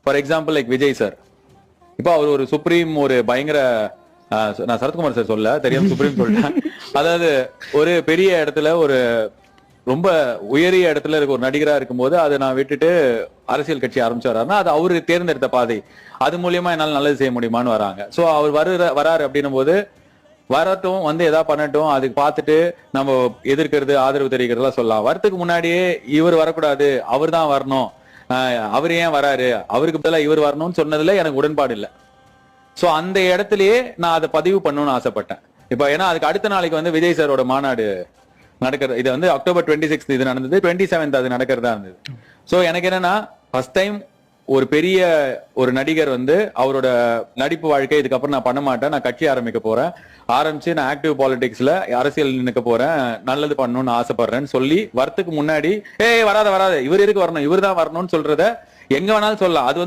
For example like Vijay sir. இப்போ அவர் ஒரு supreme, ஒரு பயங்கர நான் சரத்குமார் சார் சொல்ல தெரியாம சுப்ரீம் சொல்லிட்டேன். அதாவது ஒரு பெரிய இடத்துல, ஒரு ரொம்ப உயரிய இடத்துல இருக்க ஒரு நடிகரா இருக்கும்போது அதை நான் விட்டுட்டு அரசியல் கட்சி ஆரம்பிச்சு வர்றாருன்னா அது அவரு தேர்ந்தெடுத்த பாதை. அது மூலியமா என்னால நல்லது செய்ய முடியுமான்னு வராங்க. சோ அவர் வராரு அப்படின்னும் போது வரட்டும், வந்து எதாவது பண்ணட்டும், அதுக்கு பார்த்துட்டு நம்ம எதிர்க்கிறது, ஆதரவு தெரிவிக்கிறதுலாம் சொல்லலாம். வரத்துக்கு முன்னாடியே இவர் வரக்கூடாது, அவர் தான் வரணும், அவர் ஏன் வராரு, அவருக்கு பதிலாக இவர் வரணும்னு சொன்னதுல எனக்கு உடன்பாடு இல்லை. சோ அந்த இடத்துலயே நான் அதை பதிவு பண்ணணும்னு ஆசைப்பட்டேன். இப்ப ஏன்னா அதுக்கு அடுத்த நாளைக்கு வந்து விஜய் சாரோட மாநாடு நடக்கிறது. இது வந்து அக்டோபர் 26 இது நடந்தது, 27 அது நடக்கிறதா இருந்தது. சோ எனக்கு என்னன்னா, ஃபர்ஸ்ட் டைம் ஒரு பெரிய ஒரு நடிகர் வந்து அவரோட நடிப்பு வாழ்க்கை இதுக்கப்புறம் நான் பண்ண மாட்டேன், நான் கட்சி ஆரம்பிக்க போறேன், ஆரம்பிச்சு நான் ஆக்டிவ் பாலிடிக்ஸ்ல அரசியல் நிற்க போறேன், நல்லது பண்ணணும்னு ஆசைப்படுறேன்னு சொல்லி வரத்துக்கு முன்னாடி வராத இவர் இருக்கு வரணும், இவர் தான் வரணும்னு சொல்றத எங்க வேணாலும் சொல்லலாம். அது